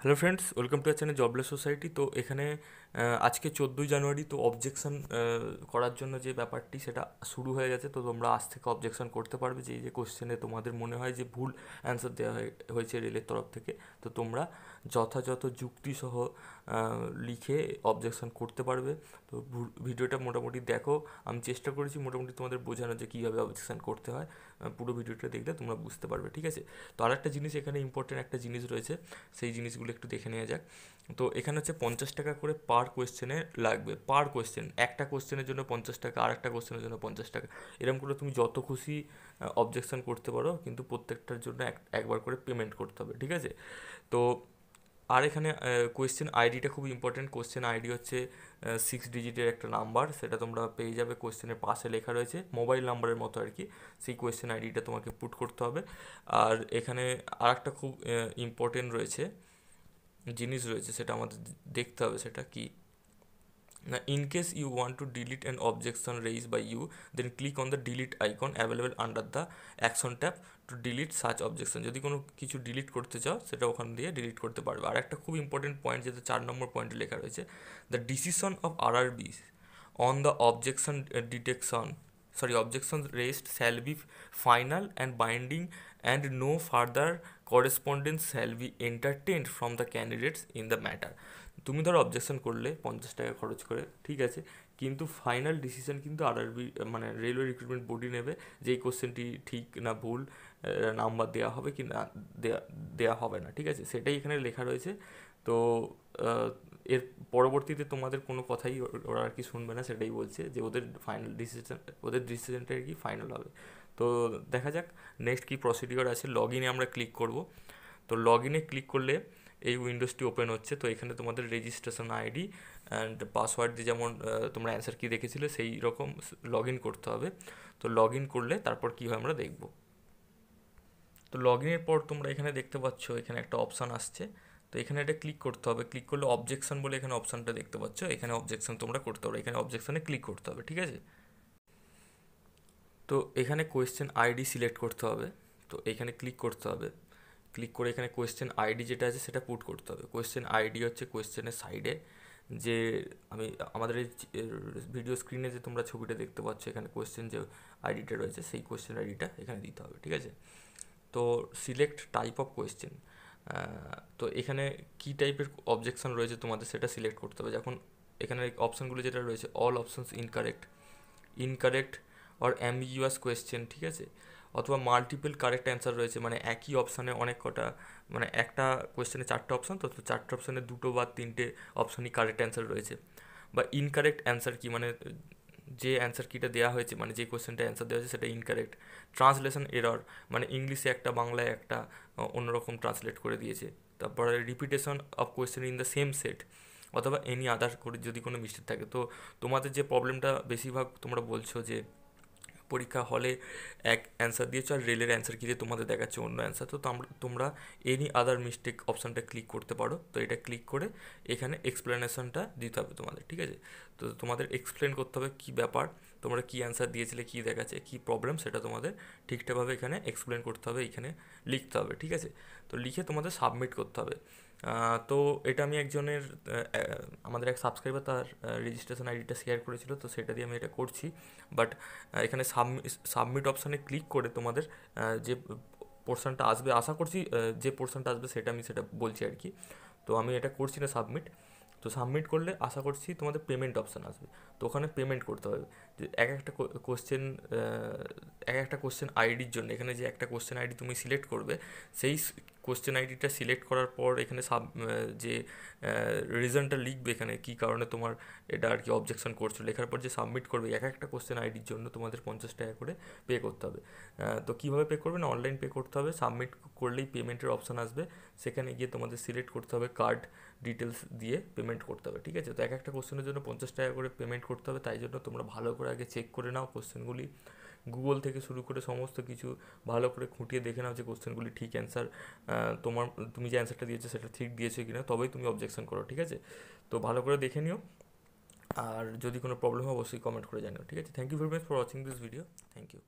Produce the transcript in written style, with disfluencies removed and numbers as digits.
Hello friends, welcome to our channel jobless society. তো এখানে আজকে 14ই জানুয়ারি। তো অবজেকশন করার জন্য যে ব্যাপারটি সেটা শুরু হয়ে গেছে। তো তোমরা আজ থেকে অবজেকশন করতে পারবে যে এই যে কোশ্চেনে তোমাদের মনে হয় যে ভুল অ্যান্সার দেওয়া হয়েছে রেলের তরফ থেকে। তো তোমরা যথাযথ যুক্তিসহ লিখে অবজেকশন করতে পারবে। তো ভিডিওটা মোটামুটি দেখো। আমি চেষ্টা করেছি মোটামুটি তোমাদের বোঝানো যে কীভাবে অবজেকশন করতে হয়। পুরো ভিডিওটা দেখলে তোমরা বুঝতে পারবে, ঠিক আছে? তো আর একটা জিনিস, এখানে ইম্পর্টেন্ট একটা জিনিস রয়েছে, সেই জিনিসগুলো একটু দেখে নেওয়া যাক। তো এখানে হচ্ছে 50 টাকা করে পার কোয়েশ্চেনে লাগবে। পার কোয়েশ্চেন, একটা কোয়েশ্চেনের জন্য 50 টাকা, আর একটা কোয়েশ্চেনের জন্য 50 টাকা। এরকম করে তুমি যত খুশি অবজেকশন করতে পারো, কিন্তু প্রত্যেকটার জন্য একবার করে পেমেন্ট করতে হবে, ঠিক আছে? তো আর এখানে কোয়েশ্চেন আইডিটা খুব ইম্পর্টেন্ট। কোয়েশ্চেন আইডি হচ্ছে 6 ডিজিটের একটা নাম্বার, সেটা তোমরা পেয়ে যাবে। কোয়েশ্চেনের পাশে লেখা রয়েছে মোবাইল নাম্বারের মতো আর কি। সেই কোয়েশ্চেন আইডিটা তোমাকে পুট করতে হবে। আর এখানে আর একটা খুব ইম্পর্টেন্ট জিনিস রয়েছে, সেটা আমাদের দেখতে হবে। সেটা কি না, in case you want to delete an objection raised by you, then click on the delete icon available under the action tab to delete such objection. যদি কোনো কিছু ডিলিট করতে চাও, সেটা ওখান দিয়ে ডিলিট করতে পারবে। আর একটা খুব ইম্পর্টেন্ট পয়েন্ট, যেটা 4 নম্বর পয়েন্টে লেখা রয়েছে, the decision of RRB on the objection raised shall be final and binding, and no further correspondence shall be entertained from the candidates in the matter. তুমি ধরো অবজেকশন করলে 50 টাকা খরচ করে, ঠিক আছে, কিন্তু ফাইনাল ডিসিশন কিন্তু RRB মানে রেলওয়ে রিক্রুটমেন্ট বডি নেবে যে এই কোশ্চেনটি ঠিক না ভুল, নাম্বার দেওয়া হবে কি না দেওয়া হবে না, ঠিক আছে? সেটাই এখানে লেখা রয়েছে। তো এর পরবর্তীতে তোমাদের কোনো কথাই ওরা আর কি শুনবে না, সেটাই বলছে যে ওদের ডিসিশনটা আর কি ফাইনাল হবে। তো দেখা যাক নেক্সট কী প্রসিডিওর আছে। লগ ইনে আমরা ক্লিক করব। তো লগ ইনে ক্লিক করলে এই উইন্ডোজটি ওপেন হচ্ছে। তো এখানে তোমাদের রেজিস্ট্রেশন আইডি অ্যান্ড পাসওয়ার্ড দিয়ে, যেমন তোমরা অ্যান্সার কি দেখেছিলে সেই রকম লগ ইন করতে হবে। তো লগ ইন করলে তারপর কী হয় আমরা দেখব। তো লগ ইনের পর তোমরা এখানে দেখতে পাচ্ছ, এখানে একটা অপশান আসছে। তো এখানে এটা ক্লিক করতে হবে। ক্লিক করলে অবজেকশন বলে এখানে অপশানটা দেখতে পাচ্ছ। এখানে অবজেকশন তোমরা করতে পারো, এখানে অবজেকশনে ক্লিক করতে হবে, ঠিক আছে? তো এখানে কোয়েশ্চেন আইডি সিলেক্ট করতে হবে। তো এখানে ক্লিক করতে হবে। ক্লিক করে এখানে কোয়েশ্চেন আইডি যেটা আছে সেটা পুট করতে হবে। কোয়েশ্চেন আইডি হচ্ছে কোয়েশ্চেনের সাইডে, যে আমাদের এই ভিডিও স্ক্রিনে যে তোমরা ছবিটা দেখতে পাচ্ছ, এখানে কোয়েশ্চেন যে আইডিটা রয়েছে সেই কোয়েশ্চেন আইডিটা এখানে দিতে হবে, ঠিক আছে? তো সিলেক্ট টাইপ অফ কোয়েশ্চেন। তো এখানে কী টাইপের অবজেকশন রয়েছে তোমাদের সেটা সিলেক্ট করতে হবে। যখন এখানে অপশানগুলো যেটা রয়েছে, all options incorrect or ambiguous question, ঠিক আছে? অথবা মাল্টিপল কারেক্ট অ্যান্সার রয়েছে, মানে একই অপশানে অনেক কটা, মানে একটা কোয়েশ্চেনে 4টে অপশান, তো 4টে অপশানে 2 বা 3টে অপশানই কারেক্ট অ্যান্সার রয়েছে। বা ইনকারেক্ট অ্যান্সার কি, মানে যে অ্যান্সার কিটা দেওয়া হয়েছে, মানে যে কোয়েশ্চেনটা অ্যান্সার দেওয়া হয়েছে সেটা ইনকারেক্ট। ট্রান্সলেশন এরর, মানে ইংলিশে একটা বাংলায় একটা অন্যরকম ট্রান্সলেট করে দিয়েছে। তারপরে repetition of question in the same set, অথবা এনি আদার করে যদি কোনো মিস্টেক থাকে। তো তোমাদের যে প্রবলেমটা বেশিরভাগ তোমরা বলছো যে পরীক্ষা হলে এক অ্যান্সার দিয়েছো আর রেলের অ্যান্সার কি দিয়ে তোমাদের দেখাচ্ছে অন্য অ্যান্সার। তো তোমরা এনি আদার মিস্টেক অপশানটা ক্লিক করতে পারো। তো এটা ক্লিক করে এখানে এক্সপ্লেনেশনটা দিতে হবে তোমাদের, ঠিক আছে? তো তোমাদের এক্সপ্লেন করতে হবে কী ব্যাপার, তোমরা কী অ্যান্সার দিয়েছিলে, কী দেখাচ্ছে, কী প্রবলেম, সেটা তোমাদের ঠিকঠাকভাবে এখানে এক্সপ্লেন করতে হবে, এখানে লিখতে হবে, ঠিক আছে? তো লিখে তোমাদের সাবমিট করতে হবে। তো এটা আমি একজনের আমাদের এক সাবস্ক্রাইবার তার রেজিস্ট্রেশন আইডিটা শেয়ার করেছিল, তো সেটা দিয়ে আমি এটা করছি। বাট এখানে সাবমিট অপশানে ক্লিক করে তোমাদের যে পোর্শনটা আসবে, আশা করছি যে পোর্শনটা আসবে সেটা বলছি আর কি। তো আমি এটা করছি না সাবমিট। তো সাবমিট করলে আশা করছি তোমাদের পেমেন্ট অপশান আসবে। তো ওখানে পেমেন্ট করতে হবে। যে এক একটা কোশ্চেন আইডির জন্য, এখানে যে একটা কোশ্চেন আইডি তুমি সিলেক্ট করবে, সেই কোশ্চেন আইডিটা সিলেক্ট করার পর এখানে যে রিজনটা লিখবে, এখানে কী কারণে তোমার এটা আর কি অবজেকশন করছো, লেখার পর যে সাবমিট করবে, এক একটা কোশ্চেন আইডির জন্য তোমাদের 50 টাকা করে পে করতে হবে। তো কীভাবে পে করবে না, অনলাইন পে করতে হবে। সাবমিট করলেই পেমেন্টের অপশান আসবে, সেখানে গিয়ে তোমাদের সিলেক্ট করতে হবে, কার্ড ডিটেলস দিয়ে পেমেন্ট করতে হবে, ঠিক আছে? তো এক একটা কোশ্চেনের জন্য 50 টাকা করে পেমেন্ট করতে হবে। তাই জন্য তোমরা ভালো করে আগে চেক করে নাও কোশ্চেনগুলি, গুগল থেকে শুরু করে সমস্ত কিছু ভালো করে খুঁটিয়ে দেখে নাও যে কোশ্চেনগুলি ঠিক অ্যান্সার, তুমি যে অ্যান্সারটা দিয়েছো সেটা ঠিক দিয়েছো কি না, তবেই তুমি অবজেকশন করো, ঠিক আছে? তো ভালো করে দেখে নিও। আর যদি কোনো প্রবলেম হয় অবশ্যই কমেন্ট করে জানিও, ঠিক আছে? Thank you very much for watching this video. Thank you.